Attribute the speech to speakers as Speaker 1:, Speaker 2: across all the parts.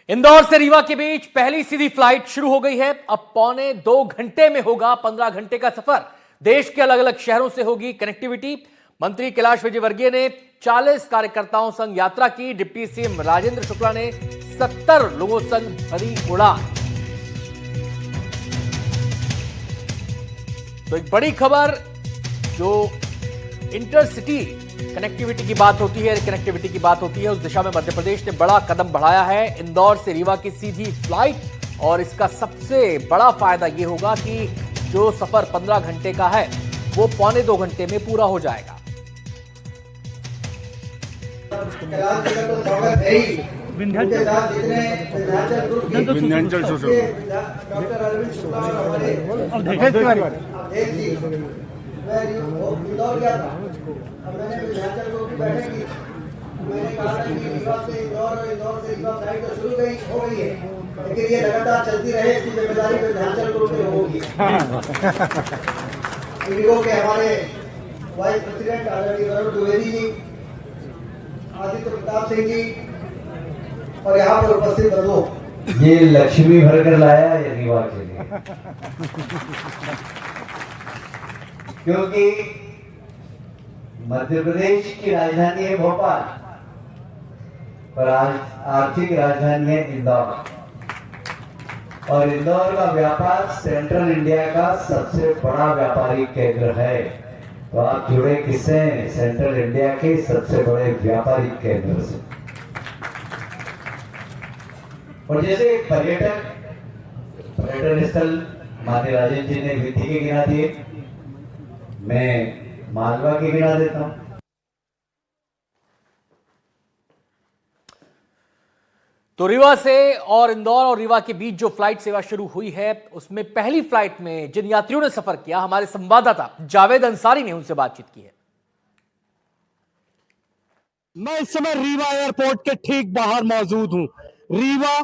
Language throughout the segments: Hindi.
Speaker 1: इंदौर से रीवा के बीच पहली सीधी फ्लाइट शुरू हो गई है। अब पौने 2 घंटे में होगा 15 घंटे का सफर। देश के अलग अलग शहरों से होगी कनेक्टिविटी। मंत्री कैलाश विजयवर्गीय ने 40 कार्यकर्ताओं संग यात्रा की। डिप्टी सीएम राजेंद्र शुक्ला ने 70 लोगों संग भरी उड़ान। तो एक बड़ी खबर, जो इंटरसिटी कनेक्टिविटी की बात होती है, उस दिशा में मध्य प्रदेश ने बड़ा कदम बढ़ाया है। इंदौर से रीवा की सीधी फ्लाइट, और इसका सबसे बड़ा फायदा यह होगा कि जो सफर 15 घंटे का है वो पौने 2 घंटे में पूरा हो जाएगा।
Speaker 2: मैं इंदौर गया था, मैंने विंध्याचल ग्रुप की बैठक की। मैंने कहा था कि रीवा से इंदौर और इंदौर से रीवा फ्लाइट तो शुरू हो गई है, लेकिन ये लगातार चलती रहे, इसकी जिम्मेदारी विंध्याचल ग्रुप की होगी। इंडिगो के हमारे वाइस प्रेसिडेंट आदरणीय वरुण द्विवेदी जी, आदित्य प्रताप सिंह जी और यहाँ पर उपस्थित बंधुओं,
Speaker 3: ये लक्ष्मी भरकर लाया है रीवा के लिए, क्योंकि मध्य प्रदेश की राजधानी है भोपाल, पर आज आर्थिक राजधानी है इंदौर, और इंदौर का व्यापार सेंट्रल इंडिया का सबसे बड़ा व्यापारिक केंद्र है। तो आप जुड़े किससे? सेंट्रल इंडिया के सबसे बड़े व्यापारिक केंद्र से। और जैसे पर्यटन स्थल माननीय राजेंद्र जी ने विधि के गिना दिए, मैं मालवा की गिना देता हूं।
Speaker 1: तो रीवा से और इंदौर और रीवा के बीच जो फ्लाइट सेवा शुरू हुई है, उसमें पहली फ्लाइट में जिन यात्रियों ने सफर किया, हमारे संवाददाता जावेद अंसारी ने उनसे बातचीत की है।
Speaker 4: मैं इस समय रीवा एयरपोर्ट के ठीक बाहर मौजूद हूं। रीवा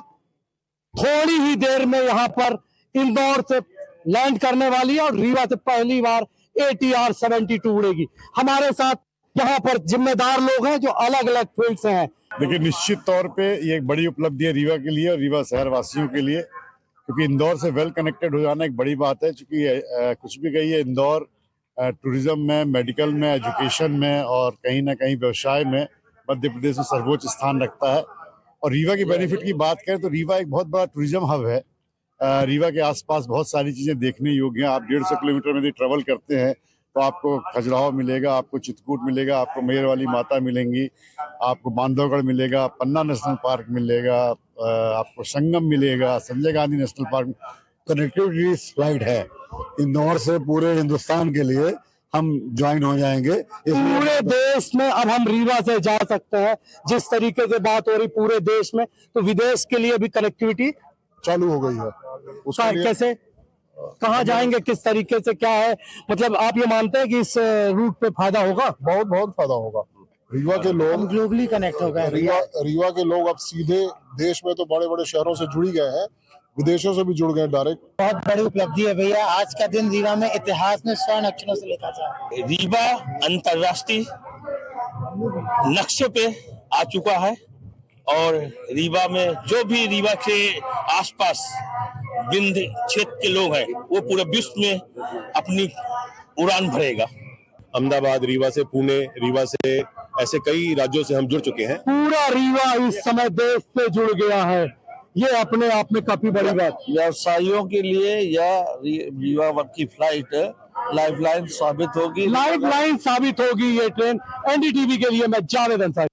Speaker 4: थोड़ी ही देर में यहां पर इंदौर से लैंड करने वाली है और रीवा से पहली बार ATR 72 उड़ेगी। हमारे साथ यहाँ पर जिम्मेदार लोग हैं जो अलग अलग फील्ड से हैं।
Speaker 5: देखिए, निश्चित तौर पे ये एक बड़ी उपलब्धि है रीवा के लिए और रीवा शहर वासियों के लिए, क्योंकि इंदौर से वेल कनेक्टेड हो जाना एक बड़ी बात है। क्योंकि कुछ भी कहिए, इंदौर टूरिज्म में, मेडिकल में, एजुकेशन में और कहीं ना कहीं व्यवसाय में मध्य प्रदेश में सर्वोच्च स्थान रखता है। और रीवा की बेनिफिट की बात करें तो रीवा एक बहुत बड़ा टूरिज्म हब है। रीवा के आसपास बहुत सारी चीजें देखने योग्य हैं। आप 150 किलोमीटर में यदि ट्रेवल करते हैं तो आपको खजुराहो मिलेगा, आपको चित्रकूट मिलेगा, आपको मेहर वाली माता मिलेंगी, आपको बांधवगढ़ मिलेगा, पन्ना नेशनल पार्क मिलेगा, आपको संगम मिलेगा, Sanjay Gandhi national park.
Speaker 6: Connectivity flight है इंदौर से पूरे हिंदुस्तान के लिए, हम ज्वाइन हो जाएंगे।
Speaker 4: पूरे देश में अब हम रीवा से जा सकते हैं। जिस तरीके से बात हो रही पूरे देश में, तो विदेश के लिए भी कनेक्टिविटी
Speaker 6: चालू हो गई है।
Speaker 4: उसका कैसे, कहाँ जाएंगे, किस तरीके से, क्या है, मतलब आप ये मानते हैं कि इस रूट पे फायदा होगा?
Speaker 6: बहुत बहुत फायदा होगा। रीवा के लोग
Speaker 4: ग्लोबली कनेक्ट हो गए।
Speaker 6: रीवा के लोग अब सीधे देश में तो बड़े बड़े शहरों से जुड़ गए हैं, विदेशों से भी जुड़ गए डायरेक्ट।
Speaker 7: बहुत बड़ी उपलब्धि है भैया। आज का दिन रीवा में इतिहास में स्वर्ण अक्षरों से लिखा जाए।
Speaker 8: रीवा अंतर्राष्ट्रीय नक्शे पे आ चुका है और रीवा में जो भी रीवा के आसपास विंध्य क्षेत्र के लोग हैं, वो पूरे विश्व में अपनी उड़ान भरेगा।
Speaker 9: अहमदाबाद, रीवा से पुणे, रीवा से ऐसे कई राज्यों से हम जुड़ चुके हैं।
Speaker 4: पूरा रीवा इस समय देश से जुड़ गया है, ये अपने आप में काफी बड़ी बात।
Speaker 10: व्यवसायियों के लिए यह रीवा की फ्लाइट लाइफलाइन साबित होगी।
Speaker 4: लाइफलाइन साबित होगी ये ट्रेन। NDTV के लिए मैं जावेद अंसारी।